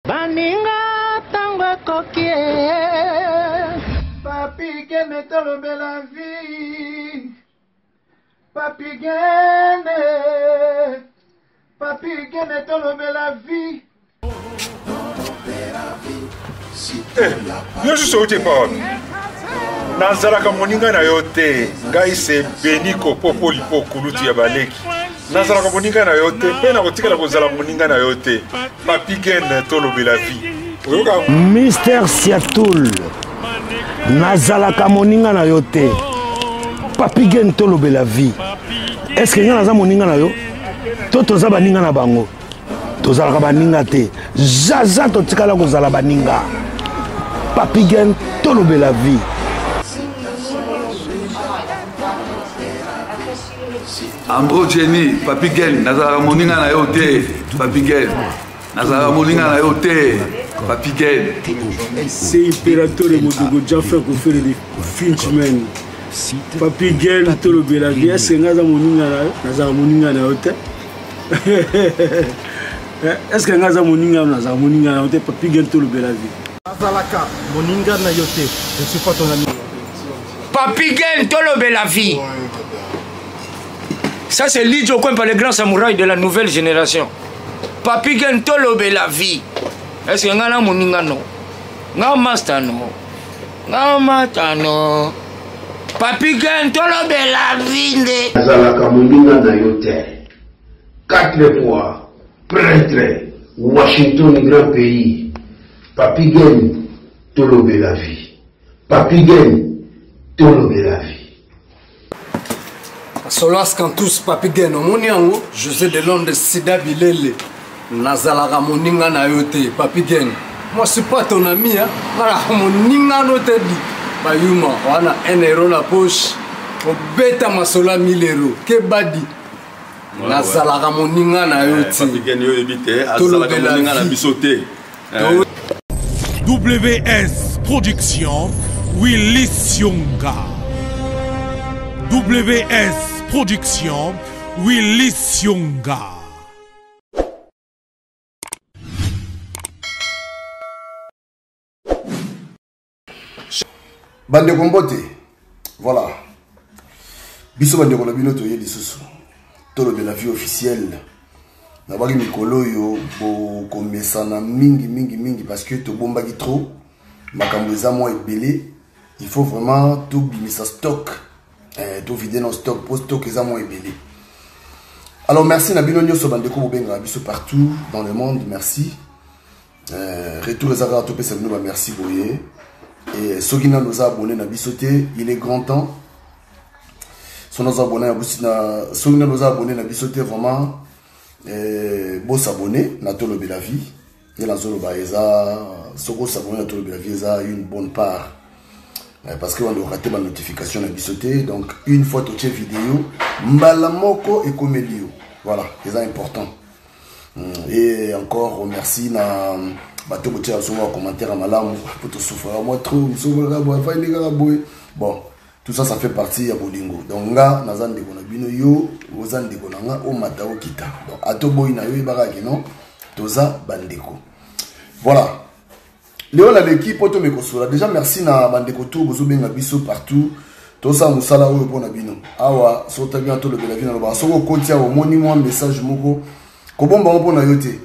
Baninga tango kokie Papi gene tolobe la vie Papi gene tolobe la vie Yo suis sauté par Nazalaka moninga na yote ngai se beniko popoli pokuluti ya baleki Nazalaka moninga na yote pe na kotikala kozala moninga na yote Papi Gen tolobe la vie Mister Siatoul Nazalaka moninga na yote Papi Gen tolobe la vie. Est-ce que nga naza moninga na yo toza baninga na bango tozalaka baninga te zaza totikala kozala baninga Papi Gen tolobe la vie. Ambro Jenny, Papi Gen, nazala moninga na yote, Papi Gen. Nazala moninga na yote, Papi Gen. C'est impérateur de Modogo Jaffa qu'on fait des Finchman. Papi Gen, tolobe la vie. Est-ce que nazala moninga na yote? Est-ce que nazala moninga na yote? Papi Gen tolobe la vie. Nazalaka moninga na yote. Je ne suis pas ton ami. Papi Gen tolobe la vie. Ça c'est Lidjo Kwempa, le grand samouraï de la nouvelle génération. Papi Gen tolobe la vie. Est-ce que ngana moninga no? Nga master no. Nga mata no. Papi Gen tolobe la vie nde. Nazalaka moninga na yote. 4 fois prêtre Washington grand pays. Papi Gen tolobe la vie. Papi Gen tolobe la vie. Solas Kantous Papi Gen omoniango José de Londres Sida Bilele Nazalaka moninga na yote Papi Gen. Moi je suis pas ton ami hein. Voilà moninga no te di. Bayuma wana 1 euro na poche. Obeta masola 1000 euros. Ke badi. Nazalaka moninga na yote. Papi Gen yo ebite azalaka moninga na bisote. WS Production Willis Yonga. WS Production Willis Yonga. Bande Kombote, voilà. Biso bande Kolobino toye lisusu. Tolobe la vie officielle. Na bagi mikolo yo bo komesana mingi parce que to bombaki trop. Makambo eza mo ebele. Il faut vraiment tout bimisa stock. Tout vider nos stock pour stock eza mo ebele. Alors merci na bino nyoso bande ko benga biso partout dans le monde, merci. Retour ezaka to pesa bino ba merci boye. Et Sogina nous a abonné na bisoté, il est grand temps. Son nous a abonné na busina, Sogina nous a abonné na bisoté vraiment. Beau s'abonner na tolobe la vie. Et la zone baeza, soko s'abonner na tolobe la vie ça une bonne part. Parce que on doit rater ma notification na bisoté. Donc une fois toute vidéo, mbalamoko et comédio. Voilà, c'est important. Et encore remercie na bato botia souvent commentaire à malamu pour te souffrir moi trop bon tout ça ça fait partie ya bolingo donc nga nazande ko na bino yo ozande ko nga o mata o kita donc atoboy na yo ibaka non toza bandeko voilà Léo la l'équipe auto me kosola déjà merci na bandeko tout bozo benga biso partout to ça musala o pona bino awa sota bien to le la vie na ba soko kotia o moni moi message moko ko bomba o pona yote.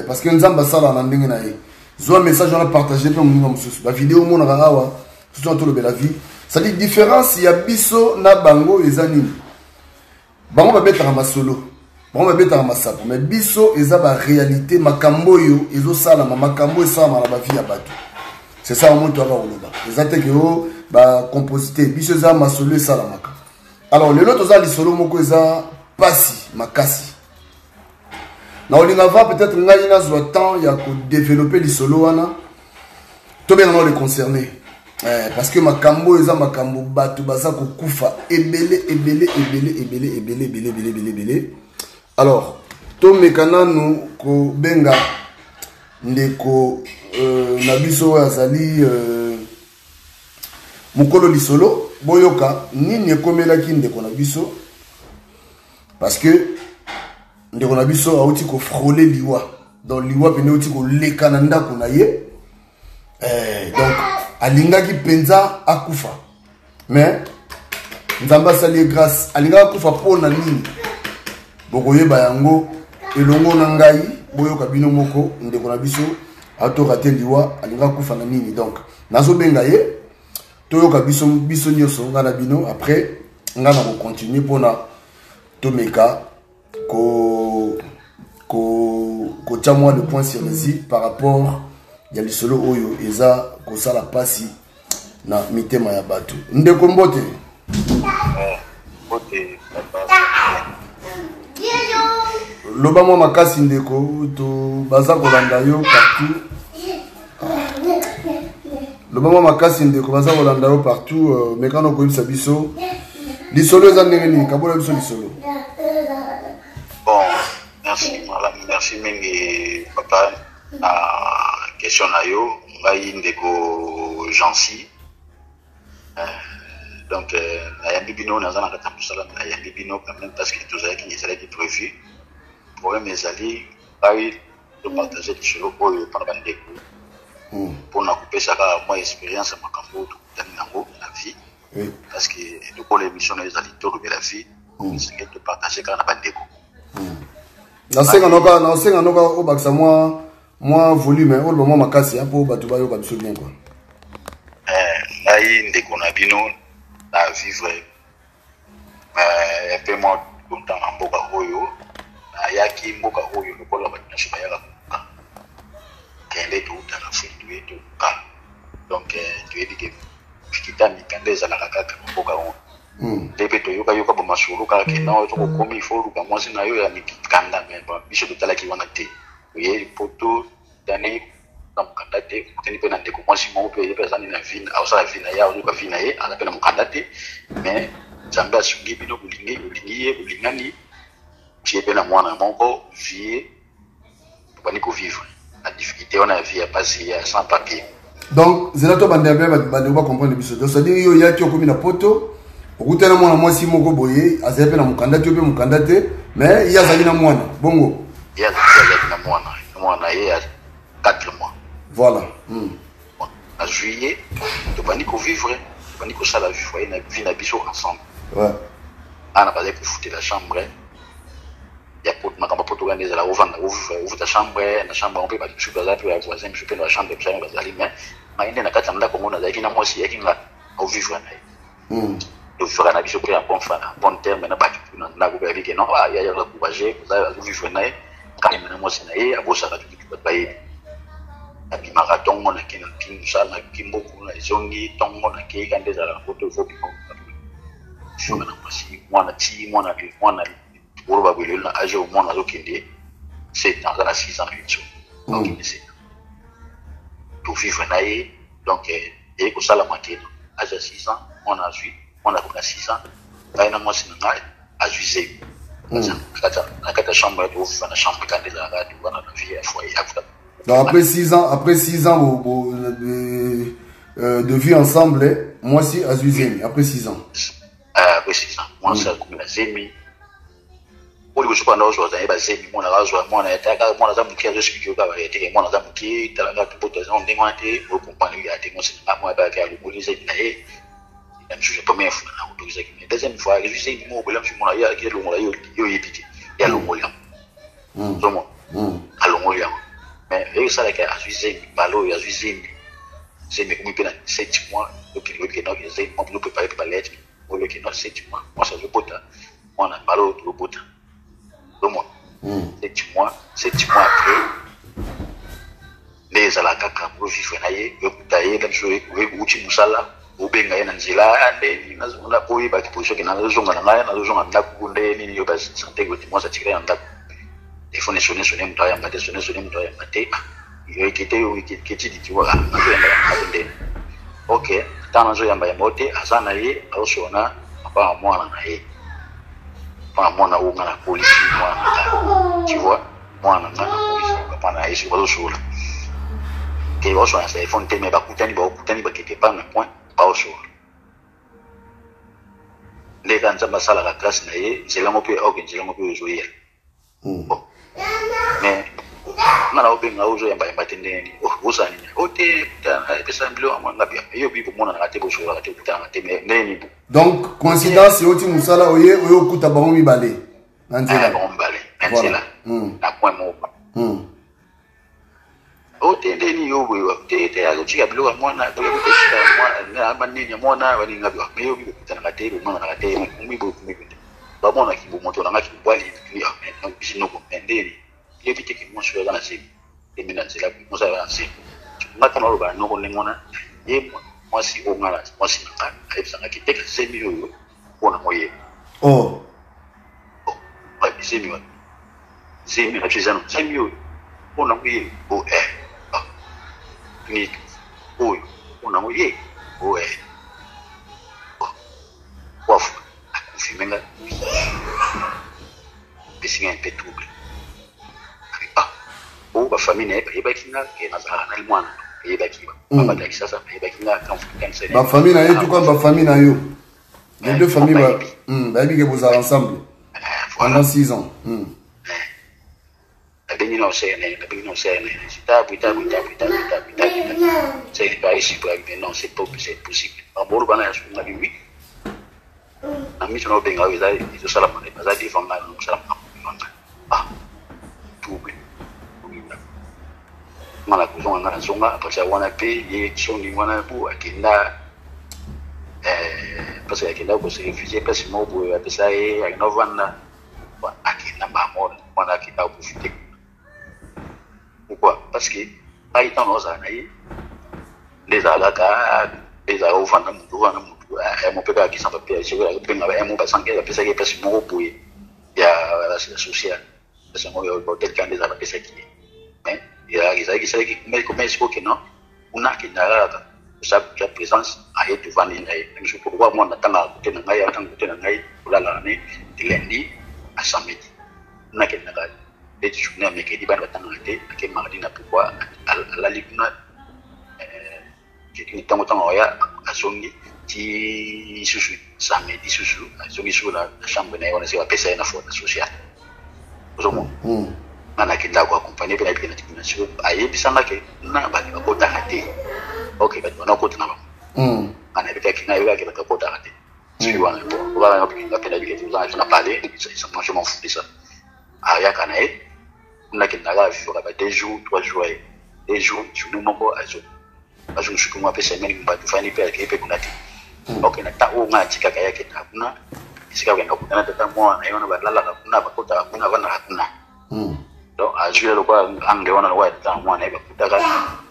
Parce que nous avons un message on a partagé la vidéo mon awa tout le la vie ça dit différence il y a biso na bango ezani bango ba beta ma solo bango ba beta ma sapo mais biso eza ba réalité makambo yo ezo sala makambo esa ma ba vie ya bato c'est ça au monde aba oloba ezate que o ba compositeur biso eza ma solo sala maka alors le lot oza li solo moko eza pasi makasi. Na olinga va peut-être ngai na zo temps ya ko développer li solo wana to bien non les concernés parce que makambo eza makambo batu baza ko kufa ebele alors to mekana nu ko benga ndeko na biso azali mukolo li solo boyoka nini ekomela ki ndeko na biso parce que ndeko na biso auti ko frôler liwa donc liwa pene oti ko leka na ndako na ye donc alingaki penza akufa mais nzamba sali grâce alinga akufa pona nini bokoyeba yango elongo na ngai boyoka bino moko ndeko na biso atoka te liwa alinga akufa na nini donc nazo benga ye toyoka biso nyonso nga na bino après nga na ko continuer pona tomeka ko chamwa le point sur les i par rapport ya lisolo oyo eza ko sala pasi na mitema ya bato ndeko mbote loba mwa makasi ndeko to baza kolanda yo partout loba mwa makasi ndeko baza kolanda yo partout mekano koyebisa biso lisolo eza ndenge nini kabola biso lisolo. Bon, merci mingi papa na question na yo ngai ndeko Jansi donc na yambi bino naza na kata musala na yambi bino quand même parce que tozalaki prévu problème ezali ngai de partager lisolo oyo mpona bandeko mpona kopesaka mwa expérience ya makambo tokutani nango na vie parce que lokola émission na ezali tolobe la vie esengi topartage kaka na bandeko nasenga noka obakisa mwa volume oloba mwa makasi mpo bato bayoka biso bien quoi. Ngai ndeko na bino na vivre mpe mwa kontan na mboka oyo nayaki mboka oyo lokola bato nyonso bayaka koka kende toutaka fui toye toka donc toyebi ke fikita mikanda ezalaka kaka na mboka oyo nde mpe toyokayoka bomasolo kaka kenda oyo tokokomi ifo oluka mwasi na yo ya mikanda me biso totalaki wana te oye poto dani na mokanda te kuteni mpe na ndeko mwasi moko mpe yepe azani na vina aosala vina ye aoyoka vina ye aza mpe na mokanda te mais nzambe asungi bino bolingi ye bolingani tie mpe na mwana moko vie tobandi kovivre na difficulté wana ya vie ya pasi ya sans papier donc zela to bande bien bande ba comprendre biso donc ça dit yo yaki okomi na poto okutana mwana mwasi moko boye azali pe na mokanda te pe mokanda te mais il azali na mwana bongo il azali na mwana ye ya 4 mois voilà en juillet tobandi kovivre tobandi kosala vie na vie na biso ensemble ouais ana bazali kofuta la chambre ya poto makambo poto gande ezala ovanda ovuta chambre na chambre on peut pas tu bazali pe ya voisin je peux na chambre de bazali mais mainde na kati ndako ngona zaki na mwasi yaki nga ovivre na ye tofera na biso mpe ya bon terme na baki na ndako pe avike non ya kourage kozala ovivre na ye kani mena mwasi na ye abosaka tuki bato bayebi abimaka ntongo na ke na mosala na kimboku na ezongi ntongo na ke kande ezala poto efobima funa na mwasi mwana olo babweleli na age omwana azokende 7 ans aza na 6 ans na biso okende 7 ans tovivre na ye donc eye kosalama ke age ya 6 ans mwana azwi mwana akomi na 6 ans ngai na mwasi na ngai azwi zemi na kati ya chambre tovivre na chambre kande ezalaka tovana na vie ya foyer afuta. Donc après 6 ans de vie ensemble, moi aussi à Zuzemi, après 6 ans. Après 6 ans, moi ça comme la Zemi. Oli bosupa na ozo za eba Zemi, moi na razo moi na etaka, moi na za muki azo expliquer ka ba eteke, moi na za muki talanga tupoto za ndengwa te, o compagnie ya te, moi c'est moi ba ka le police na e. Même je première fois na autorisé qui deuxième fois, je sais moi problème sur moi ya ki le mo la yo yepiti. Ya lo mo ya. Zomo. Alo mo ya. Mais il ça que azuize balo ya azuize c'est mais comme pena 7 mois donc il que non c'est moi pour préparer pour lettre au lieu que non 7 mois moi ça je bota moi na balo to bota donc moi 7 mois après les ala kaka pour vivre na ye yotaye comme je uchi musala obenga ye na nzela ande nazona boyi ba position que na zonga na ngai na zonga ndako nde nini yo ba santé que moi ça tire ndako il faut sonner mtu ayamba sonner mtu ayamba te yo ikite yo ikiti dikiwa azenda abende okay tana zo yamba yamote azana ye ausona apa mwana na ye pa mwana unga na polisi mwana tu vois mwana na polisi papa na yesu bazo sula ke oso na téléphone te me bakutani ba kete pa na point pa oso le kanza basala la classe na ye nzela mo pe oke nzela mo pe zo ye mais ngana obenga uzo yamba tendeni usani ote tana pesa mbilo amanga bia iyo bibo mona na tebo so la tebo tana teme neni donc coïncidence oti musala oye kuta bango mibale nanzela bango mibale nanzela na kwa mo ote ndeni yo bwe te ya kuchika bilo mwana to kuchika mwana na manini mwana wali ngabi iyo bibo tana na tebo mwana na tebo mibo ba mona kibo moto na ngaki bwali ya na bisino ko ndeni éviter que moi je sois dans la cible et maintenant c'est la moi ça va la cible maintenant le ballon on est mona et moi si on a moi si on a avec ça qui tek 5 millions on a moyen oh ouais 5 millions 5 millions on a moyen oh ni oh on a moyen oh waf confirmer c'est un peu trouble ba famille ne ba kinga ke nazala na mwana e ba kiba ba ba kisasa e ba kinga kan ba famille na yo tout comme ba famille na yo les deux familles ba bi que vous allez ensemble pendant 6 ans abeni no se ne sita buita c'est pas ici pour mais non c'est possible ba bolu bana ya sunga bibi na mi sono benga weza izo sala mane ba za defanga no sala tout mala kuzonga na zonga parce que wana pe ye soni wana bu akenda parce que akenda ko se réfugié parce que mo bu apesa ye anovana akenda ba mo wana akenda ko fite pourquoi parce que ai tant oza na yi les alaka les avana mu mo pe ka ki sans papier je vais pe ngaba mo ba sanke apesa ye parce que mo bu ya la social parce que mo yo hotel kan des apesa ki ya qui mais comme est-ce que non on a qui n'a sa présence à être devant les je pourquoi moi natanga côté na ngai atanga côté na ngai kulala ne lundi à samedi na qui n'a et tu n'as mais qui dit ba natanga te ke mardi na pourquoi la liguna qui ni tango ya asongi ti susu samedi susu asongi sur la chambre na on se va pesa na faute sociale ozomo nana kinda ko accompagner pela pela discrimination ayebisanga ke na ba ko takate okay ba na ko tana ana bita kinga yoga ke ba ko takate tu vois on va na pela que vous en parler ça moi je m'en fous de ça aya kana na kinda ga vivre ba 2 jours 3 jours 2 jours tu nous moko azo je suis comme pesa meni ba tu fani pela ke pe kunati okay na ta o nga chika kaya ke ta kuna isika kwenda kutana tata mwa na yona ba lala kuna ba ko ta kuna bana hakuna donc a joué le quoi angeona wa ta mwana iba kutaka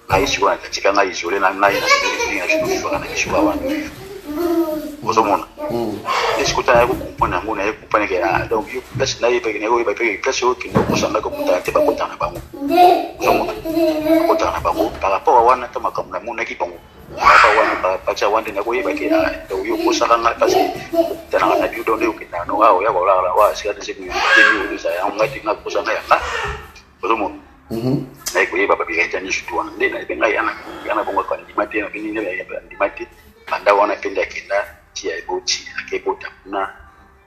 aishi kwa katika ngai zole na ngai na sisi ya shukuru kana kishuka wana ozomona esikuta yako kupona ngona yako kupana ke donc yo place na iba ke iba pe place yo ki ndoko sanga ko mutate ba kotana bango ozomona kotana bango par rapport à wana tama kamuna mona ki bango apa wana pacha wande na ko iba ke do yo ko sanga na parce tana na dio do ke na no wa ya ba wa sika de seku yo za ya ngati na ko sanga ya na ozomona na ko iba ba bi heta ni shutu wana ndena ibenga yana bongo kwa ndimate na bini ne ya ndimate anda wana penda kenda tia iboti akebota na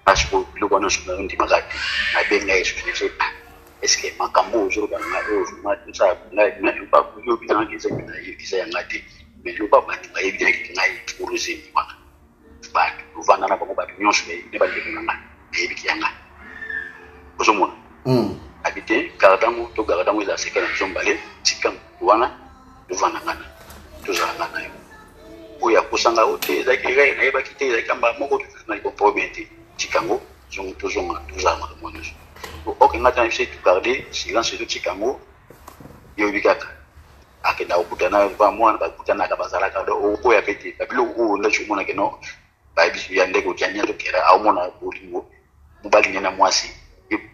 ashbo luko na shuna ndi magati na benga yesu ne sepa eske makambo ujuru ba ngado ma tsa na ba kuyo bi na ngeze na yisa ya ngati me lupa ba ba yebi ke ngai uruzi wana ba uvana na ba ba nyosho ne ba ngena na yebi ke yanga ozomona habité gardamu to gardamu za sekana zombale tikam wana uvana ngana tuzana na oya kusanga ote za kigai na yeba kite za kamba moko na ko probabilité tikango zong tuzonga tuzama mwana okay ngata na tu garder silence de tikango yo bikaka akenda ukutana ba mwana ba kutana ka bazala ka do oya pete babilo o nda chumona keno ba bisu ya ndeko kyanya to kera au mona ulingo mubali nyana mwasi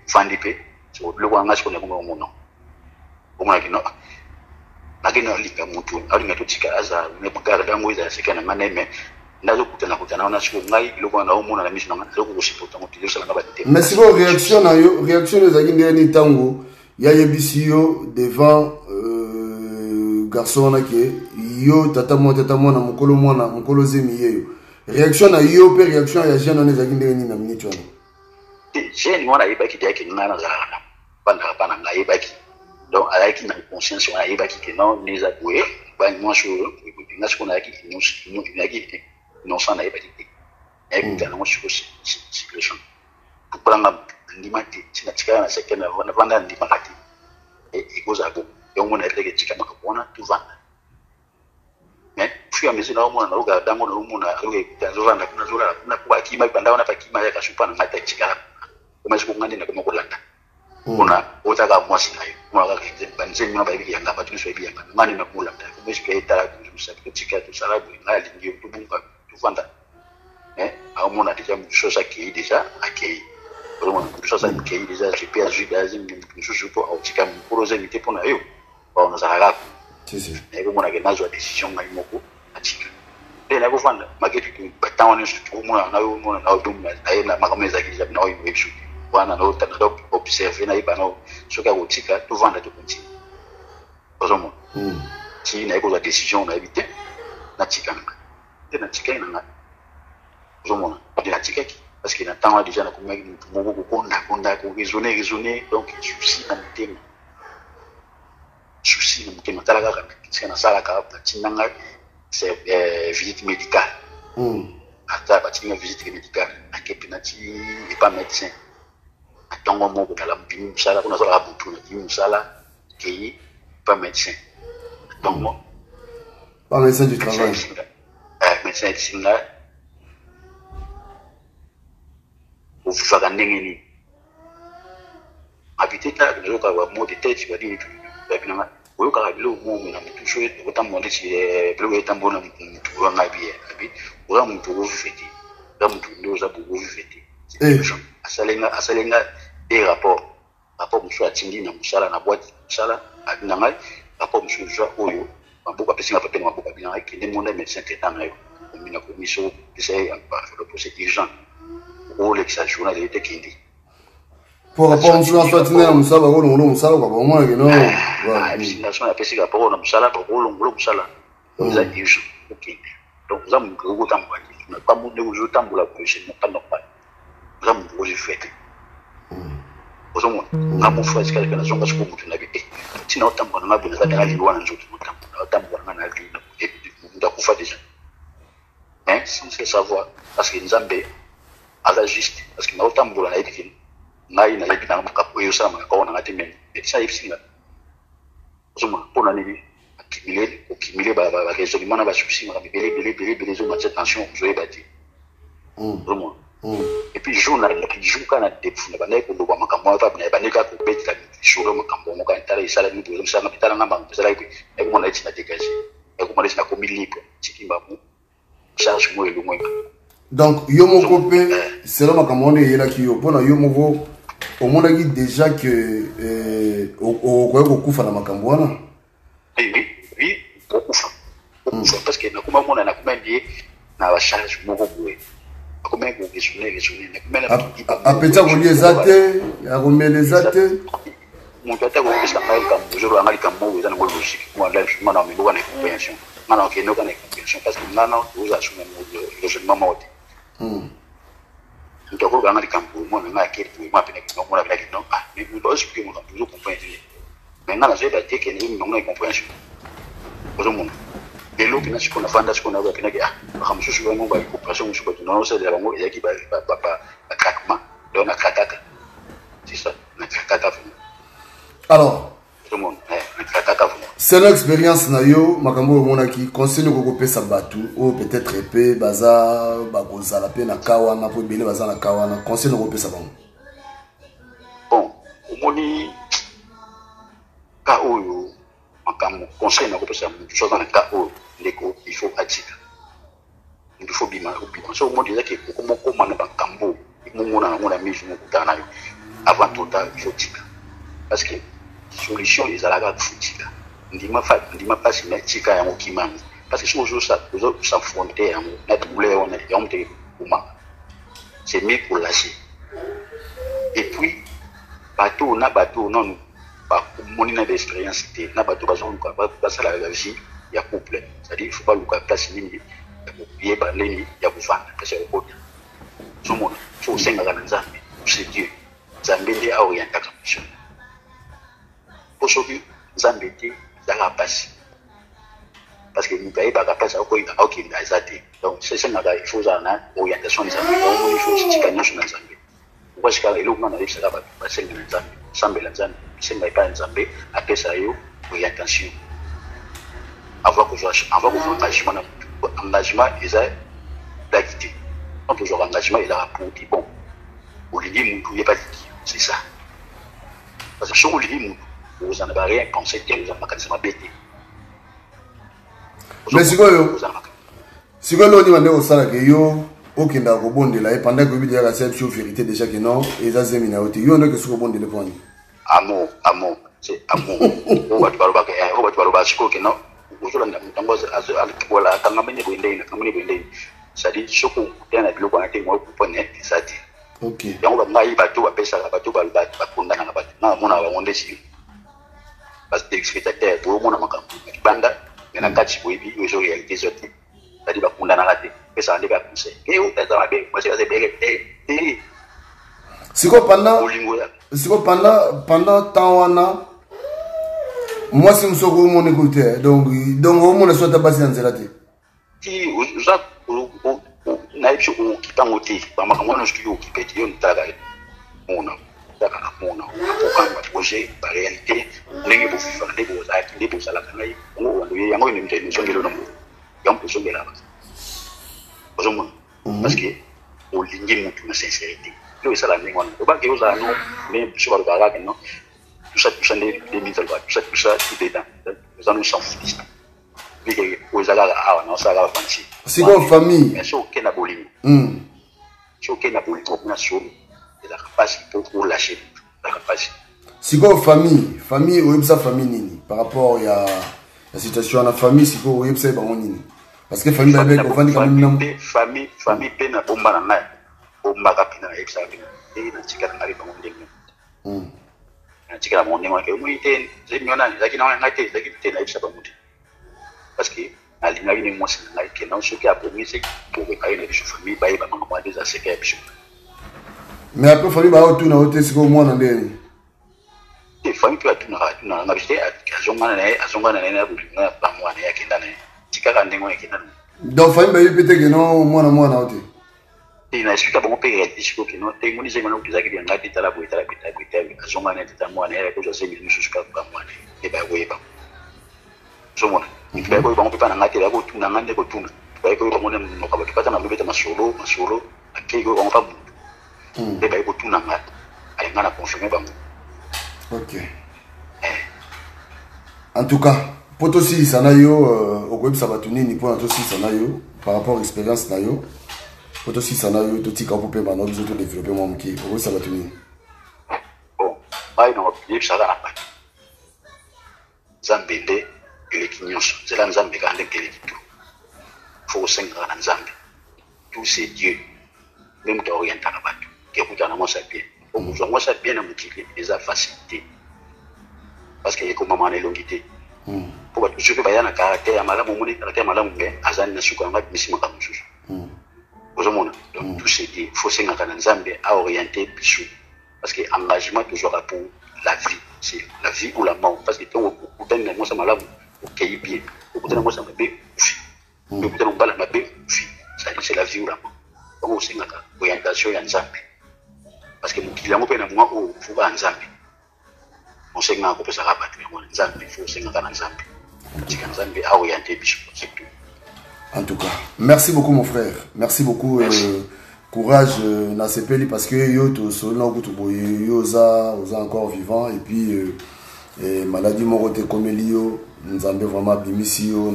fandi pe so loko anga chikona kuma muno umuna kino lakini alika mtu alinga tutika aza ne bagara dango iza sekana maneme ndazo kutana ona chiku ngai loko na umuna na mission ngana loko kusipota mutilo sala ngaba tete merci pour réaction na yo réaction ezaki ndeni tango ya yebisiyo devant garçon na ke yo tata mwana mukolo zemi yeyo réaction na yo pe réaction ya jeune on ezaki ndeni na minute wana jeune wana ibaki yake ngana za banda ngai ibaki donc avec une conscience on a eu qui que non les aboués bah moi je n'a ce qu'on a qui non ça n'a pas été et puis non je situation pour prendre ndimati tinatika na sekena vanda ndimakati ikoza bo yomwe na tege tika makabona tuvanda mais puis amezi na omona na uga dango na omona uga tanzovanda kuna zola kuna kwa kima bandaona pa kima ya kashupa na mata tika kama siku ngani na kama kulanda kuna utaka mwasi nayo kuna ka banze mna baby yanga ba tuso baby yanga ngani na kula kuma siku eta kusabu tika tu salabu ngali ndio tubunga tuvanda aomona déjà mshosa ki déjà akei vraiment mshosa ki déjà j'ai pas vu d'azim mshosa pour autika mproze mite pona yo ba ona zaka si et comment na nazo décision ngai moko atika tena kufanda mageti tu batawani tu mona na yo mona na dum na ina makameza kija na yo webshoot wana na utana do observer na ibana soka autika tu vanda tu continue vraiment si na ko décision na éviter na tikanga tena tikanga zomona la tikaki parce qu'il attend déjà na kuma moko konda raisonner donc souci na mutema talaka kana na sala ka patinanga c'est visite médicale ata patinanga visite médicale akepinati et pas médecin atongo moko kala mpini musala kuna sala butu na musala kei pas médecin donc pas médecin du travail médecin singa ufaka ndenge ni habiteta kuzoka wa mode tete badi tu babina oyoka kabilo mo na mutu shoye otambo ndisi blo etambo na mutu wa ngabi abi ora mutu go feti da mutu ndoza go feti asalenga des rapport musu atindi na musala na boîte musala abina ngai rapport musu jwa oyo mabuka pesinga pape na mabuka bina ngai kende monde médecin traitant na yo mina ko miso essayer en par le procès urgent ou l'exagération de l'été pour rapport à ce soit tenu à musala ou l'on musala quoi au moins que non la nation a pesé rapport à musala pour l'on musala vous avez dit ok donc vous avez gros temps pour pas mon de temps pour la prochaine pas normal vous avez gros fait vous avez mon frère c'est que la zone parce que vous n'avez pas sinon temps pour na bien ça ali wana nzoto temps pour na ali et ndakufa déjà hein sans savoir parce que Nzambe ala juste parce que na otambola na yiki ngai na yiki na makapo yo sama ka ona ngati men etsa yipsinga zuma pona nini akimile ba raisonnement na ba souci ma bele zo ma tension zo ebati zuma et puis journal qui joue kana defuna ba neko ndo ba makambo fa ba neka ko betla shoro makambo mo ka ntala isala ni bo msanga bitala ngamba mpesala ipi e ko mona itina dégagé e ko mona itina ko milipo chikimba mu charge mo elo mo. Donc yo moko pe c'est là makambo yela ki yo pona yo moko au monde qui déjà que au ko kufa na makambo wana oui kufa parce que na kuma mona na kuma ndiye na ba charge moko boye comme un apeta ko liezate ya komelezate mon tata ko bisa ngai kam joro ngai kam mo weza ngo logique moi là je m'en amène na compréhension mana ke no kana compréhension parce que nana uza shuma mo logement mode tout ko ngai kam mo na ke pour moi pena ko mo na pena non ah mais vous dois expliquer moi pour comprendre maintenant là j'ai pas dit que ni non compréhension pour moi et l'autre n'a qu'on a fanda ce qu'on a avec naga comme je suis vraiment ba coopération je peux non c'est la bango yaki ba craquement donc na craquaka c'est ça na craquaka alors tout le monde na craquaka c'est l'expérience na yo makambo mona ki conseil ko pesa batu ou peut-être épée baza ba kozala pe na kawa na po bele baza na kawa na conseil ko pesa bango bon omoni ka oyo makambo conseil na ko pesa mutu chose dans le cas où ndeko il faut atika il faut bima so mo déjà que ko mo na bakambo mo na mifu mo kutana yo avant tout il faut tika parce que solution les alaga futika ndima pasi na tika ya mokimangu parce que so ça s'affronter na douleur on est on te kuma c'est mieux pour lâcher et puis bateau non ba moni na expérience té na bateau bazon ko ba sala la vie ya couple c'est-à-dire il faut pas luka place nini ya ba leni ya kuvanda parce que ko somo faut senga kana nzambe c'est Dieu nzambe ndi orienta comme ça pour ceux qui Zambété, ça va passer. Parce que nous payons pas la place, ok, donc c'est ça, il faut une orientation des Zambé, il faut aussi gagner sur les Zambé. Pourquoi est-ce que l'eau, on arrive, ça va passer dans les Zambé, Zambé, c'est pas les Zambé, après ça, il y a orientation. Avant que je engagement, il y a d'activité. Quand toujours engagement, il a pour dire bon, au lieu de nous, pas c'est ça. Parce que si on dit vous n'en avez rien pensé, vous n'avez pas qu'à bêter. Mais si vous avez au salaire que yo, aucun d'accord bon de là, pendant que vous avez la vérité déjà que non, et ça c'est minauté. Yo ne que ce bon de le point. Amour, c'est amour. On va te parler que non. Aujourd'hui, on va voilà, quand on est ça dit ce qu'on a le droit de moi pour connaître ça dit. Ok. Et on va mailler bateau, appeler ça bateau, condamner la bateau. Non, on a on décide. Parce que les spectateurs, tout le monde a manqué. Banda, il y a un catch pour lui, ils ont réalité sur lui. Ça dit va condamner la tête. Et ça en est pas conseil. Et où est-ce que moi c'est assez bien. C'est quoi pendant temps moi si je suis mon écouteur donc au moins soit tabassé dans la tête. Si vous avez qui t'a moté, par ma maman, je suis qui peut dire mon projet, par réalité, les beaux faire des beaux actes, des beaux salaires, il y a une intervention de l'homme. Il y a un peu de la base. Parce que, au ligne de sincérité, le salaire, on va dire aux anneaux, mais sur le baraque, non, tout ça, des mises à l'eau, tout ça, tout est dans, nous allons s'en foutre. C'est quoi famille? Mais c'est aucun abolim. C'est aucun abolim. Il a capacité pour lâcher. C'est quoi famille? Famille ou sa famille nini? Par rapport à la situation de la famille, c'est quoi ou sa nini? Parce que famille avec on va quand même famille pena bomba na bomba kapina epsa et na tika na riba mondenge. Na tika na mondenge ke mu ite zemiona zaki na ngate zaki tena epsa ba muti. Parce que à l'inavi moi c'est là que non ce qui a promis c'est pour que quand les famille ba ba maman des assez que biso. Mais après famille ba tout na hotel c'est comme moi na ndeni. Et famille peut tout na ngabiste azongana na bulina ba moi na yakenda na tika kandengo yakenda. Donc famille ba peut-être que non moi na hotel. Et na explique bon père disco que non tengo ni zema na kuzaki bien ngati tala boita azongana tata moi na ko jose mi nusu ka ba moi et ba weba. Somona il faut que on peut pas n'anger la route na ngande ko tuna il faut que on no ka batupata na lobeta masolo akiko on pas et ba ko tuna ngata ay ngana confirmer ba. OK. En tout cas poto si sana yo au web sabatuni ni pour to si sana yo par rapport à expérience na yo poto si sana yo to tika pour pema no biso to développer moi mki au web sabatuni. Bon ba ino yeb sala na pa Zambende les Kinyos, c'est là Nzambe qui a tout. Il faut se sentir dans Nzambe. Tous ces dieux, même d'Orient à la bateau, qui écoutent à moi ça bien. Pour nous, moi ça bien à motiver les facilité. Parce qu'il y a comme maman et l'ongité. Pour que ceux qui vaillent à caractère, à madame, au monde, caractère, madame, à Zan, n'a su qu'on va misser ma camouflage. Donc, tous ces dieux, il faut se sentir dans Nzambe à orienter Pichou. Parce que l'engagement toujours pour la vie. C'est la vie ou la mort. Parce que quand on donne moi ça malade. Okay, bien. Moi, ça m'a bien c'est la vie ou la mort. Donc, c'est une orientation à Nzambe. Parce que mon client, moi, il faut à Nzambe. On sait que on peut se rabattre. Nzambe, il faut se à Nzambe. C'est que Nzambe a orienté, c'est tout. En tout cas, merci beaucoup, mon frère. Merci beaucoup. Courage, Nasepeli, parce que yo, encore vivant. Et puis, maladie, mon côté, comme Elio. Nzambe vraiment bimisio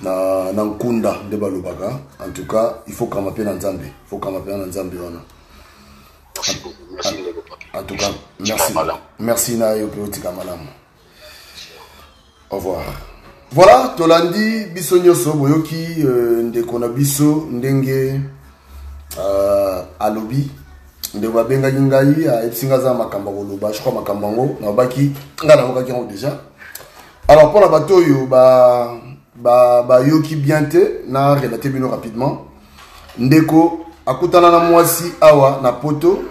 na nkunda de balobaka. En tout cas, il faut qu'on m'appelle Nzambe. Il faut qu'on m'appelle Nzambe. Merci beaucoup. Merci en tout cas, merci. Merci na yo peotika malam. Au revoir. Voilà, tolandi biso nyoso boyoki ndeko na biso ndenge alobi ndeko abenga ngai a epsinga za makamba koloba. Je crois makamba ngo na baki ngana okaki ngo déjà. Alors pour la bataille, yoki bien te na relater bino rapidement. Ndeko akutana na mwasi awa na poto.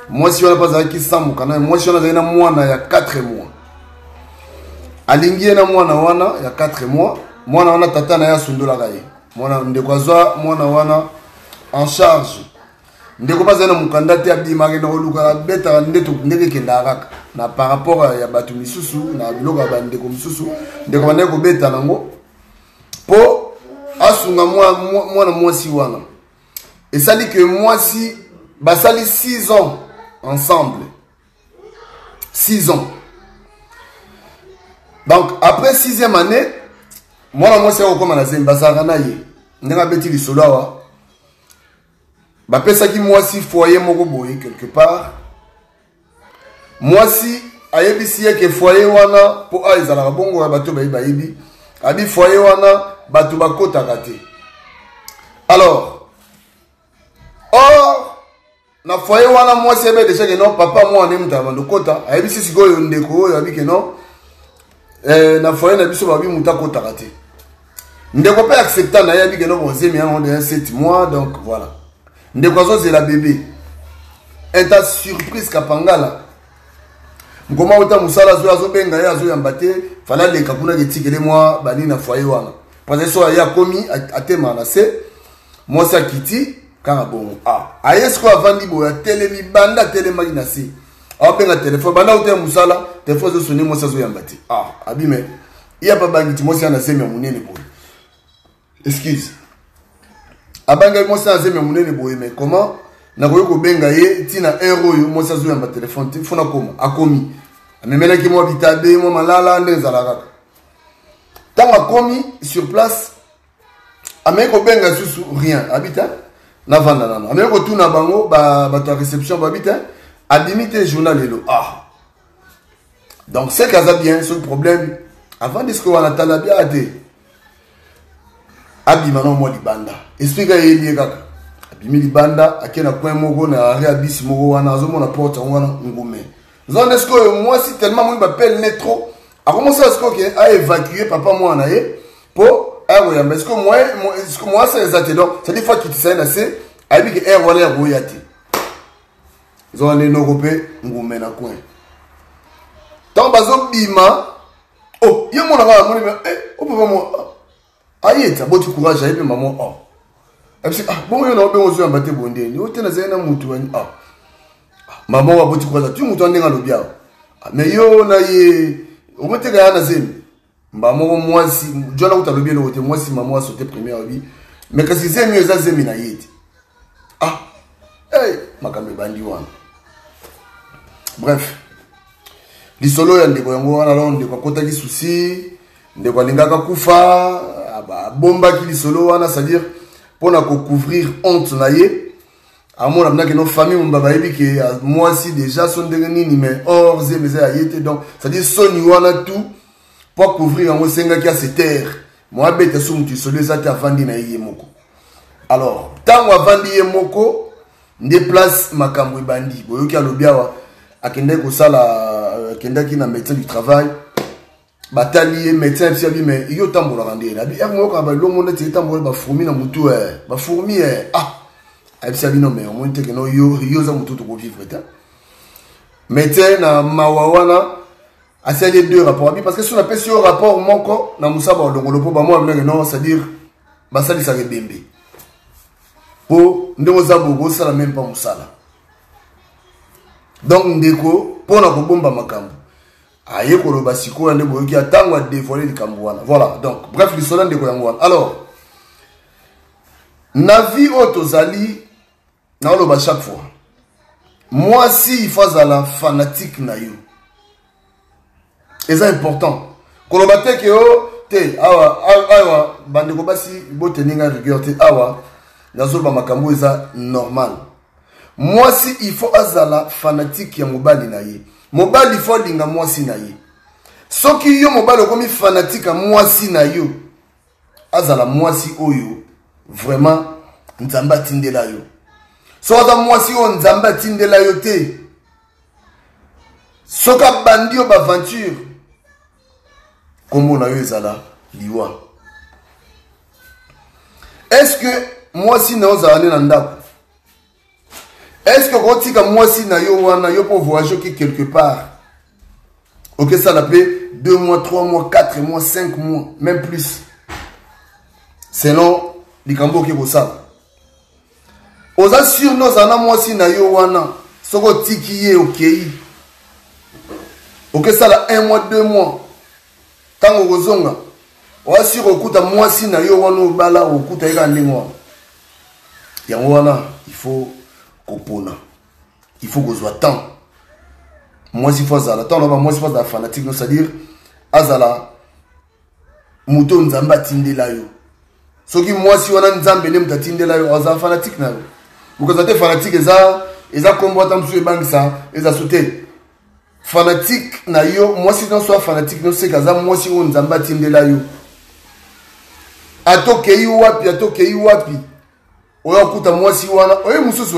Mwasi wana pas avec samu kana mwasi wana zaina mwana ya 4 mois. alingi na mwana wana ya 4 mois mwana wana tata na ya sundola kaye mwana ndeko azwa mwana wana en charge ndeko bazana mukanda te abima ke na oluka beta ndeto ndeke kenda kaka na par rapport ya batu misusu na biloka ba ndeko misusu ndeko bande ko beta nango po asunga mwana mwasi wana et ça dit que mwasi basali 6 ans ensemble 6 ans. Donc après 6e année mwana mwasi ako koma na zemba bazaka ye ndenge beti lisolo awa bapesaki mwasi foyer moko boye quelque part mwasi ayebisi ye ke foyer wana po ezalaka bongo ya bato bayebi abi foyer wana bato bakotaka te. Alors or na foyer wana mwasi ebe déjà que non papa moi on aime ta bando kota ayebisi sikoyo ndeko oyo abi ke non na foyer na biso babi muta kotaka te ndeko pe accepta na yabi ke non bonzemi en de 7 mois donc voilà ndeko azozela bébé eta surprise kapangala ngoma uta musala zo azobenga ye azoyamba te fala leka kuna ketikele mwa bani na foyer wana parce que so ya komi atema na se mwasi akiti kanga bongo ayesko avandi boya telemi banda telema ina se abenga téléphone banda uta musala téléphone zo sonner mwasi azoyamba te abime iya pa bangiti mwasi ana sema munene boye excuse abanga mwasi ana sema munene boye mais comment na ko benga ye tina euro yo mwasi azoyamba téléphone te fona koma akomi amemela ki mwa bitabe mwa malala ndezala kaka tanga komi sur place ameko benga susu rien habita na vanda nana ameko tuna bango ba ta réception ba habita adimité journal lelo donc c'est kaza bien ce problème avant de ce qu'on a tala bien ate abima no mo libanda explique yeli kaka abimi libanda akena point moko na réabis moko wana azomona porte wana ngume zone est-ce que moi si tellement moi m'appelle net trop a commencé à ce que a évacuer papa moi na ye po a oui mais est-ce que moi c'est exact donc c'est des fois qui t'essayent assez a dit que er wala royati zone no kopé ngume na coin tant bazo bima oh yo mona ka moni oh papa moi ayeta boti courage ayepe maman bon yo na obe ozo ambate bondeni o tena zena mutu wani maman wa boti courage tu mutu ndenga lobia mais yo na ye o meteka yana zemi mbamo mwasi jona utalobia lo te mwasi maman a sauté première vie mais kasi zemi yo za zemi na yeti makambe bandi wana bref lisolo ya ndeko yango wana lo ndeko kota ki souci ndeko alingaka kufa bomba ki lisolo wana c'est-à-dire pour couvrir honte na ye amona mna que nos familles mbaba yebi que moi si déjà son nini mais or zemeza yete donc c'est-à-dire soni wana tout pour couvrir en senga ki a se terre moi bete so mutu solo za ta vandi na ye moko alors tango avandi ye moko déplace makambo bandi boyoki alobiawa akende ko sala akenda ki na médecin du travail batali médecin psiabi mais yo tambola rande na bi ermo ka ba lomo na tambola ba fourmi na mutu ba fourmi psiabi no mais on te que no yo za mutu to ko vivre ta médecin na mawawana asali 2 rapports parce que si on appelle sur rapport moko na musaba longolo po ba mo non c'est-à-dire basali sa bembe po ndeko za bogo sala même pas musala donc ndeko pona ko bomba makambo aye ko loba siko ndeko yoki atangwa dévoiler likambo wana voilà donc bref l'histoire ndeko yango wana alors na vie otozali na loba chaque fois moi si il faut la fanatique na yo c'est important ko loba te ke o te awa bandeko basi boteninga rigueur te awa nazoba makambo eza normal moi si il faut azala fanatique ya mobali na ye mobali faut linga moi si na ye soki yo mobali komi fanatique ya moi si na yo azala moi si oyo vraiment nzamba tindela yo so aza moi si o nzamba tindela yo te soka bandi o baventure kombo na yo ezala liwa est-ce que moi si na ozala na ndako est-ce que rotika moi si na yo wana yo pour voyager quelque part ok ça la paix 2 mois, 3 mois, 4 mois, 5 mois, même plus. Selon les cambo qui vous savent. Aux assure nos ana moi si na yo wana. Soko tikiye ok. Ok ça là 1 mois, 2 mois. Tango gozonga. Aux assure okuta moi si na yo wana bala okuta eka ndingwa. Yango wana il faut kopona. Il faut qu'on soit temps. Moi si faut zala temps là moi si faut da fanatique no c'est-à-dire azala muto nzamba tindela yo. Soki moi si wana nzambe ne mtatindela yo azala fanatique na yo. Vous êtes fanatique eza combattant msu ebangisa eza sauté. Fanatique na yo moi si non soit fanatique no c'est kaza moi si on nzamba tindela yo. Atoke wapi. Oya kuta moi si wana oye mususu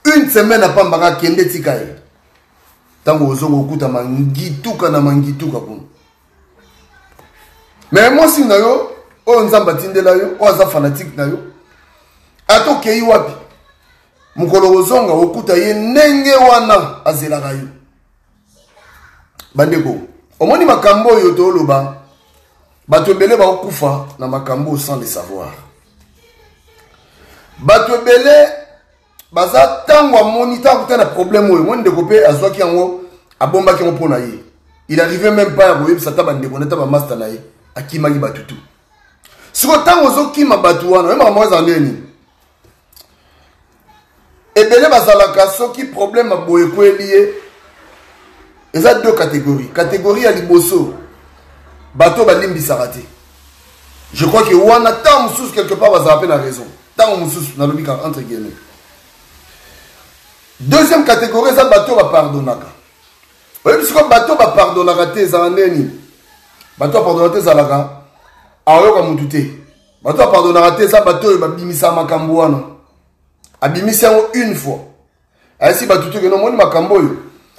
une semaine à pambaka kende tikaye. Tango ozongo kuta mangituka na mangituka kun. Mais moi si na yo o nzamba tindela yo o aza fanatique na yo. Atoke wapi. Mukolo ozonga okuta ye nenge wana azelaka yo. Bandeko, omoni makambo yo to loba. Bato ebele ba okufa na makambo sans le savoir. Bato ebele baza tango amoni tango tena problème oyo mon découpé azwaki yango abombaki ngo pona ye. Il arrivait même pas à boyer sa taba ndeko neta ba master na ye akimaki batutu. Siko tango zokima batu wana ema mwa ndeni. Ebele bazalaka soki problème a boye ko lié. Eza deux catégories. Catégorie ya liboso. Bato balimbi sarate. Je crois que wana tant mususu quelque part bazala na raison. Tant mususu na lobika entre guillemets. Deuxième catégorie, c'est bateau va pardonnaka. Oui, puisque bateau va pardonnaka te zaneni. Bateau pardonnaka te zalaka. Ayoka mutute. Bateau pardonnaka te za bateau va bimisa makambo wana. Abimisa une fois. Ainsi bateau que non moni makambo yo.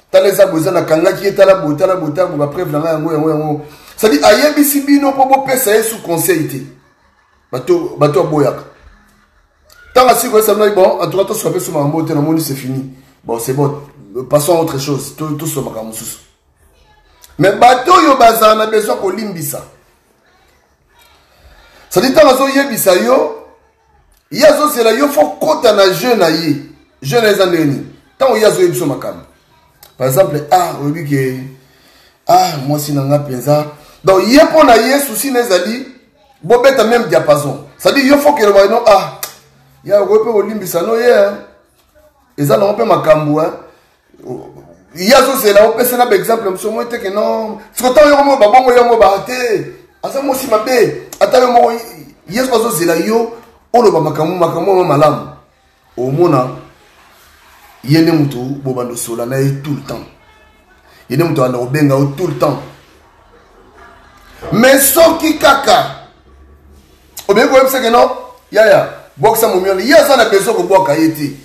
Taleza bozana kanga ki etala botala botabu ba preuve na yango. Ça dit ayebisi bino po bo pesa sous conseil te. Bateau boyaka. Tant que si ça me bon, en tout cas, tout soit fait sur ma moto, c'est fini. Bon, c'est bon. Passons à autre chose. Tout soit ma camusous. Mais bateau yo bazar, on a besoin qu'on limbisa. Ça dit, tant que yebisa yo, yazo c'est là, yo faut kota na jeune aïe. Jeune les années. Tant que yazo yebisa ma cam. Par exemple, obi que, moi si nanga penza. Donc, yepo na ye souci nezali, bobeta même diapason. Ça dit, yo faut que le voyons, ya rope olimbisa no ye eza na rope makambo ya so c'est là on peut se na exemple mso mo te que non siko ta yo mo ba bongo yo mo ba te asa mo si mabe ata yo mo yes ko so c'est là yo olo ba makambo malamu o mona yene mutu bo bando sola na tout le temps yene mutu anda obenga tout le temps mais soki kaka obengo yebse que non ya boxa momion yeza na besoin ko boka yeti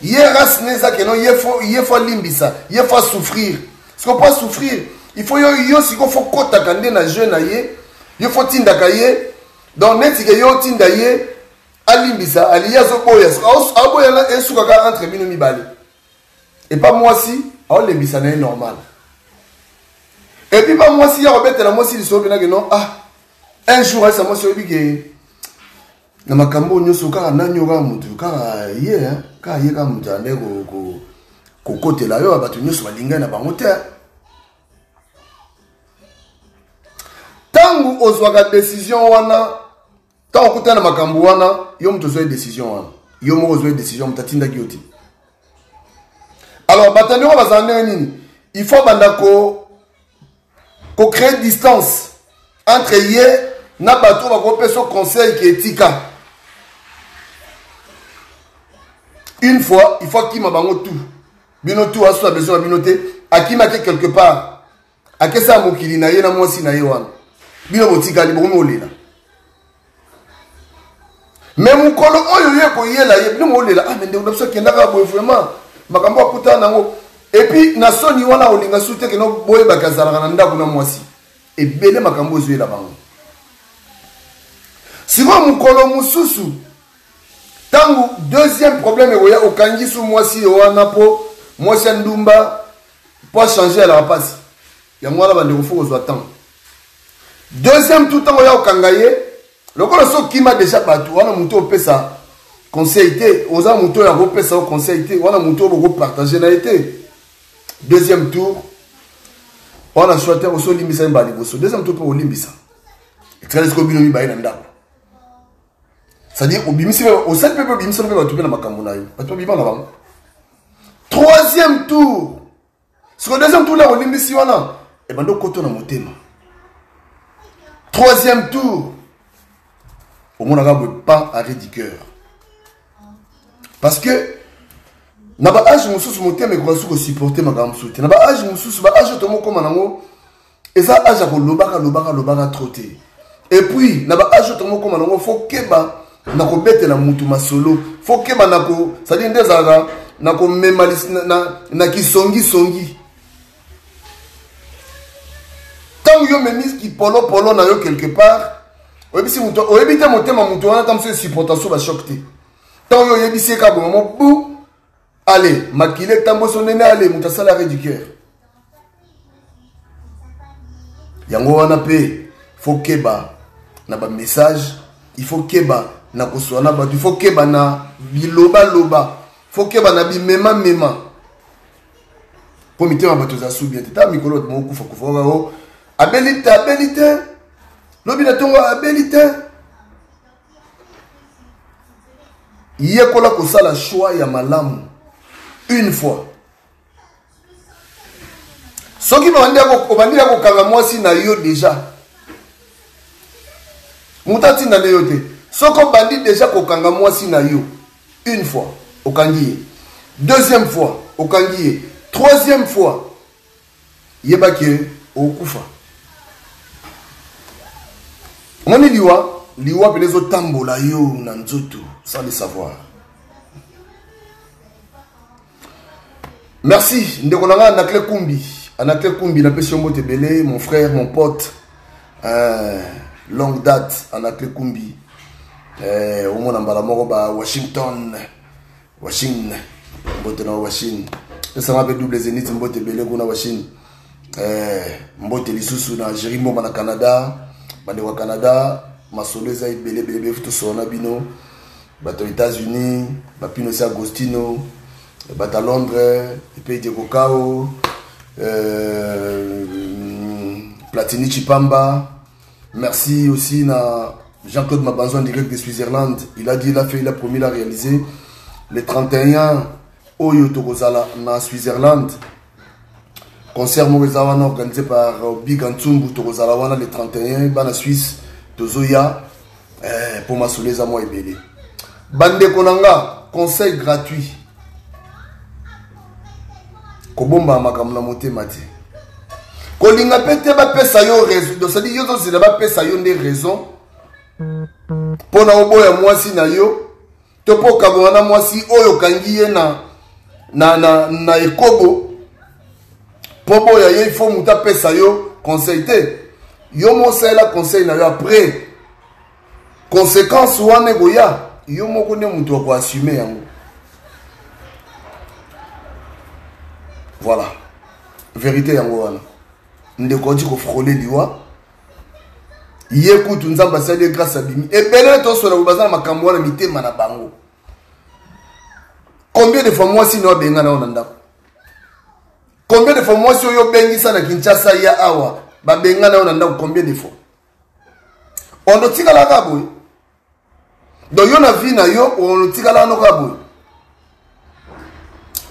yera sneza que non yefo limbisa yefo souffrir ce qu'on pas souffrir il faut yo si ko faut kota kande na jeune aye yo faut tinda kaye donc neti ke yo tinda ye alimbisa aliya zo boya aboya na esuka ka entre bino mibale et pas moi si on limbisa na normal et puis pas moi si ya robetela moi si so bina que non un jour ça moi so bige na makambo nyoso kaka nanyo ka mutu kaka ye ka ye ka mutu ande ko kotela yo bato nyoso balinga na bango te tangu ozwaka décision wana tangu kutana makambo wana yo mutu zo décision wana yo mo zo décision mutatinda kioti alors batandi ko bazande nini il faut banda ko créer distance entre ye na bato ba ko peso conseil qui etika. Une fois, il faut qu'il m'a bango tout. Bino tout a soit besoin de binoter. A qui m'a quelque part. A que ça mokili na ye na moi si na ye wan. Bino botika li bomo lela. Mais mon kolo oyo ye ko ye la ye bino mo lela. Mais ndeko so kenda ka boye vraiment. Makambo akuta nango. Et puis na soni wana olinga sute ke no boye bakazala na ndako na moi si. Et bele makambo zo la bango. Si mon kolo mususu tangu deuxième problème est au kangi sous moi si wana po moi si ndumba pour changer la passe ya mwana bandeko faut kozwa temps. Deuxième tout temps oya okangaye lokola so kima déjà bato wana muto opesa conseil te oza muto ya kopesa o conseil te wana muto boko partager na été. Deuxième tour on a choisi au sol limbisa mbali boso. Deuxième tour pour limbisa. Extrait ko bino mi bayi na ndako. C'est-à-dire au bimisi au seul peuple bimisa no ba tupe na makambo na yo. Bato bima na bango. Troisième tour. Sur le deuxième tour là au limbisi wana e bando koto na motema. Troisième tour. Au monde arabe pas arrêt du cœur. Parce que na ba âge mususu motema e ko supporter makambo soute. Na ba âge mususu ba âge to moko manango eza âge ko lobaka trotter. Et puis na ba âge to moko manango faut keba na ko betela mutu masolo. Faut keba na ko ça dit ndezaka na ko memalis na kisongi. Tant yo memis ki polo na yo quelque part, oyebisi muto oyebite motema muto wana tam se supportation ba choc te. Tant yo yebisi ka bon bou allez, makile tambo sonene allez muta salarié du cœur. Yango wana pe faut keba na ba message, il faut keba na koswana ba, il faut keba na biloba, faut keba na bimema. Comité ma bato za soubi ta mikolo mo kufa o Abelité. L'objet de ton abelité. Il y a quoi la choix ya malamu. Une fois. Ce qui m'a dit ko kanga mwasi na yo déjà. Mutati na yo te. Ce qu'on bandi déjà ko kanga mwasi na yo. Une fois. Okangiye. Deuxième fois. Okangiye. Troisième fois. Yeba ke okufa. Moni liwa pelezo tambola yo na nzoto sans le savoir. Merci ndeko nanga Anakle Kumbi na pesi mbote belé mon frère mon pote longue date Anakle Kumbi au mona mbala moko ba Washington mbote na Washington ça m'a fait double zénith mbote belé kuna Washington mbote lisusu na Jérimbo na Canada. Bande wa Canada, masolo eza belé futo sona bino, bato États-Unis, bapino si Agostino, bata Londres, pays de Kokao, Platini Chipamba. Merci aussi na Jean-Claude Mabanzo en direct de Switzerland. Il a dit, il a promis, il a réalisé. Le 31 Oyo Tokozala na Switzerland. Concert Morezawana organisé par Big Antumbu Torozalawana le 31 Bana Suisse Tozoya pour ma souleza moi ebele. Bande konanga conseil gratuit. Kobomba makamna motema te. Kolinga pete ba pesa yo raison. Donc ça dit yo zo zela ba pesa yo des raisons. Pona oboya mwasi na yo. Topo kabona mwasi oyo kangiye na ekobo. Pobo ya il faut muta pesa yo conseil te. Yo mo la conseil na yo après. Conséquence wane goya. Yo mo kone mutu ko assumer yango. Voilà. Vérité yango wana. Ndeko di ko frôler liwa. Yekutu nzamba sale grâce à bimi. Et belé to so la bazana makambo wana mitema na bango. Combien de fois moi si no benga na onanda? Combien de fois moi si yo bengi sana Kinshasa ya awa ba benga na onanda combien de fois? On do tika la kaboy. Do yo na vie na yo on do tika la no kaboy.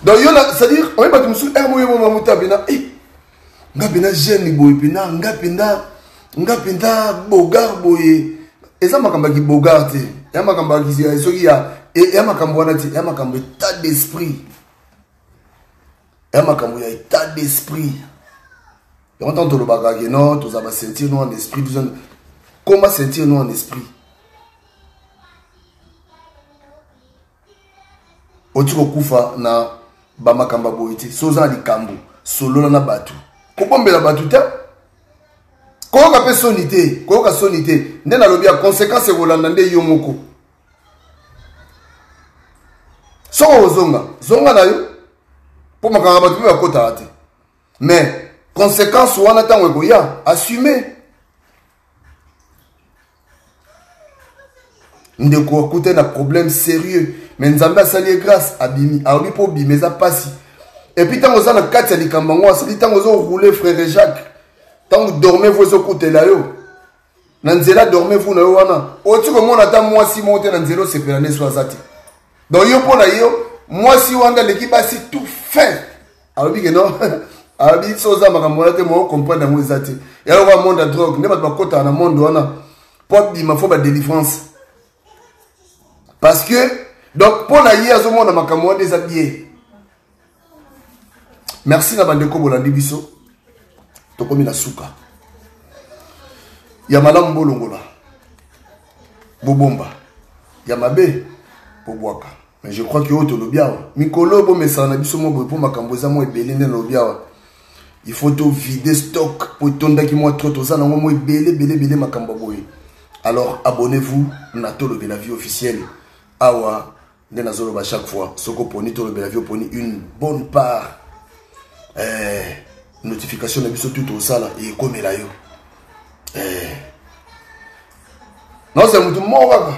Do yo na c'est-à-dire on va te musu moyo mo mamuta bina ngapenda jeune boy bina ngapenda bogar boy. Eza makamba ki bogar te. Ya makamba ki ya soki ya makambo wana te, ya makambo état d'esprit. Il y a état d'esprit. Et on entend le bagage, non, tu vas sentir nous en esprit. Comment sentir nous en esprit? Otiko kufa na bamakamba boite. Soza li kambo. Solo na batu. Kopombe la batu te. Koka pe sonité. Koka sonité. Nde na lobi a conséquence rolanda nde yomoko. Soko zonga. Zonga na yo. Pour ma camarade, tu peux kota. Mais conséquence wana tango ekoya assumer ndeko akute na problème sérieux mais nzambe asali grâce abimi aobi po bimeza pasi et puis tango za na kati ya likambo ngo asali tango zo rouler frère Jacques tango dormez vous okutela yo na nzela dormez vous na yo wana oti ko mona ta mwasi monte na nzela sepela ne so azati donc yo pona yo mwasi wanda l'équipe asi tout fait aobi que non aobi soza makambo te mo comprendre ngo ezati ya wa monde à drogue ne ba bakota na monde wana pop bima fo ba délivrance. Parce que, donc, pour la hier, je m'en ai déshabillé. Merci, Nabandeko Bolandi Biso. Tokomi na souka. Yamalam Bolongola. Bobomba. Yamabe. Boboaka. Mais je crois que autre lobiawa. Mikolo, bon, mais ça, Nabiso, moi, pour ma camboza, moi, belé, lobiawa. Il faut tout vider stock. Pour ton qui moi, trop, ça, non, moi, belé, ma camboboy. Alors, abonnez-vous, Nato le la vie officielle. Awa, à chaque fois, Soko Poni, Tolo Belavio Poni, une bonne part. Notification de biso tout au sala et comme la yo. Non, c'est un peu mort.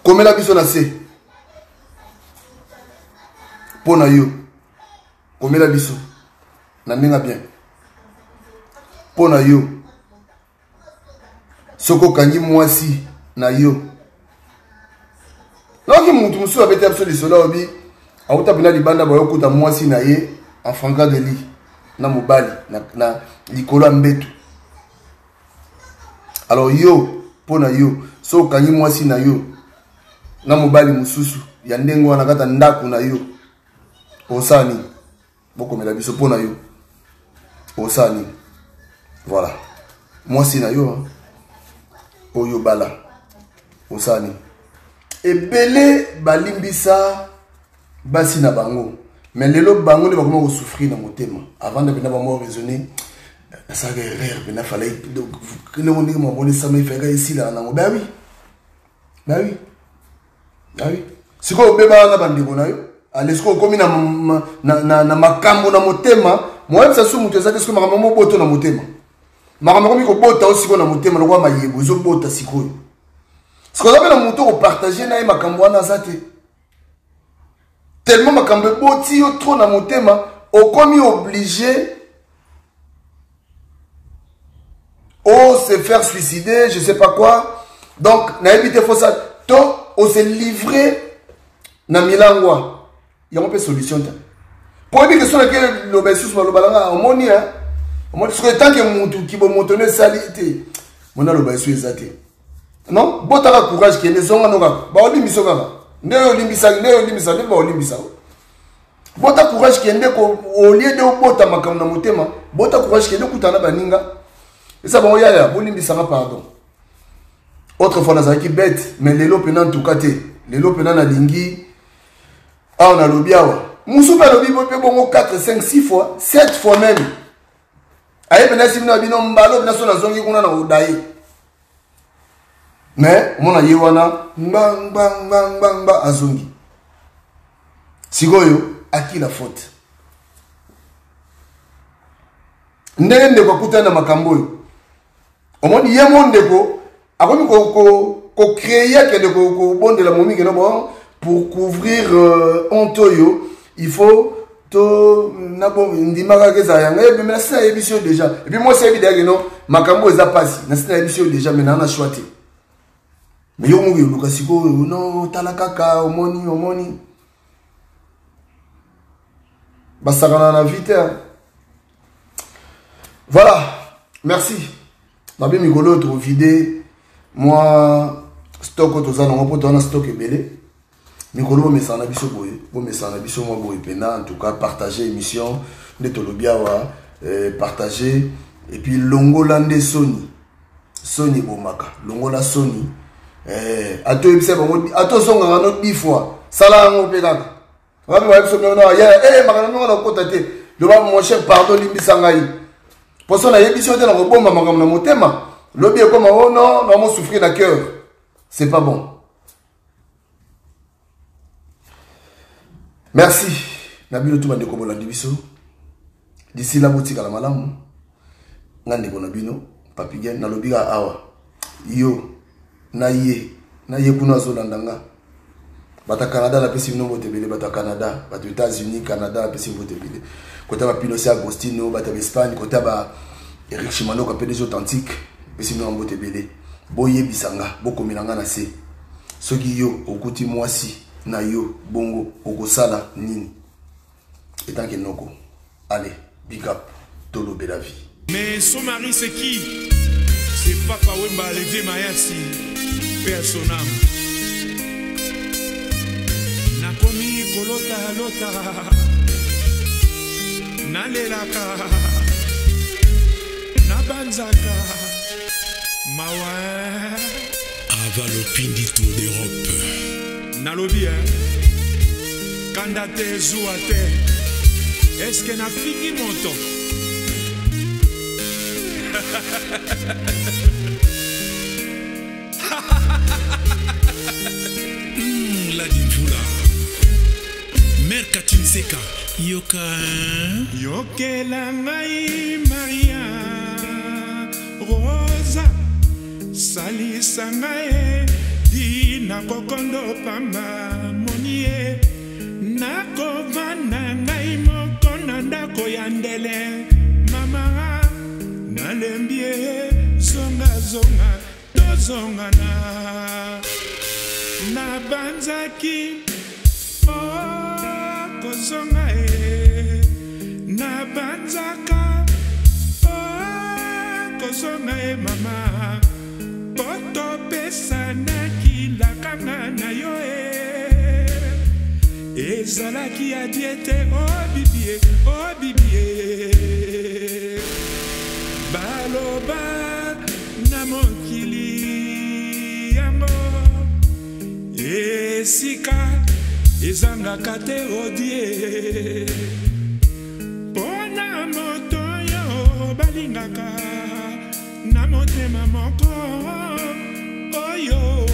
Comme la biso na se. Pona yo. Comme la biso. Na ninga bien. Pona yo. Soko kanyi mwasi na yo. Non, qui moutou moussou avait été absolu cela obi. A outa bina libanda ba yokuta mwasi na ye en franga de lit na mobali na likolo mbetu. Alors yo pona yo so kanyi mwasi na yo na mobali mususu ya ndengo wana kata ndaku na yo osani boko mela biso pona yo osani voilà mwasi na yo oyo bala osani ebele balimbisa basi na bango mais lelo bango ne bakoma ko souffrir na motema avant de venir vraiment raisonner ça que erreur ben fallait donc ne on dit mon ça me fait ici là na ba oui ba oui ba oui siko beba na bandiko na yo alesko komi na makambo na motema moi ça sou mutu ezaki siko makambo mo boto na motema makambo komi ko bota osiko na motema lokwa mayebo zo bota siko ce qu'on appelle un mouton partager na makambo wana zate tellement makambo boti yo trop na motema o komi obligé o se faire suicider je sais pas quoi donc na éviter faut ça to o se livrer na milangwa il y a un peu solution ta pour dire que sur laquelle le bessus ma lo balanga omoni hein omoni ce que tant que moutou qui bo motonner salité mona lo bessus zate. Non, botaka courage qui est zonga noga. Ba olimbisa kaka. Ndeyo olimbisa nde ba olimbisa. Bota courage qui est ndeko au lieu de bota makamna motema, bota courage qui est kutana baninga. Et ça ba oyaya, bolimbisa pardon. Autrefois nazaki bête, mais lelo pena tout katé. Lelo pena na lingi. Ah on a lobiawa. Musu ba lobi pe bongo 4 5 6 fois, 7 fois même. Aye pena simna bino mbalo na so na zongi kuna na udai. Mais mon aïe wana bang azongi. Sigoyo à qui la faute? Ndenge kwa kutana makambo yo. Omoni ye monde ko akomi ko créer que de ko bonde la momi que no bon pour couvrir ontoyo, il faut to na bon ndimaka ke za yanga et mais ça émission déjà. Et puis moi c'est évident que non makambo eza passé. Na c'est émission déjà mais na choisi. Mais yo mungu luka siko no talakaka omoni basakana na vite voilà merci babi mikolo to vider moi stock tozana ngo poto na stock ebele mikolo mesana biso boye bo mesana biso mo boye pena en tout cas partager émission de tolobiawa partager et puis longola nde Sony bomaka longola Sony ato ebise bango ato songa ngano 10 fois sala ngo pe kaka wapi wa episode na ya makana ngo na kota te le ba mon cher pardon limbisa ngai poso na episode na ko bomba makambo na motema lobi e comme oh non on va souffrir na cœur c'est pas bon merci na bino tout bande ko bolandi biso d'ici là botika la malamu ngande kona bino Papi Gen na lobika awa yo na ye kuna zo landanga bata Canada la pesi no botebele bata Canada bata États-Unis Canada la pesi botebele kota ba Pinoce Agostino bata Espagne kota ba Eric Chimano ka PDG authentique pesi no botebele boye bisanga bokomilanga na se soki yo okuti mwasi na yo bongo okosala nini etanke noko allez big up Tolobe la vie. Mais son mari c'est qui? C'est Papa Wemba Levé Mayasi, père son âme. Nakomi kolota lota, nalelaka, nabanzaka, mawa. Avalopindi Tour d'Europe. Nalobi kandate zouate. Est-ce que na fini mon temps? La dimfula Mère Katinseka Yoka Yokela ngai Maria Rosa Salisa ngai Dina kokondo pamba monie Nakovana ngai moko nandako yandele Mama Nalembie zonga zonga tozonga na banzaki oh kozonga na banzaka oh kozonga mama poto pesa na kilakanga na yo ezalaki ya diete oh bibie baloba na mokili yango esika ezangaka te odie mpona moto yo balingaka na motema moko oyo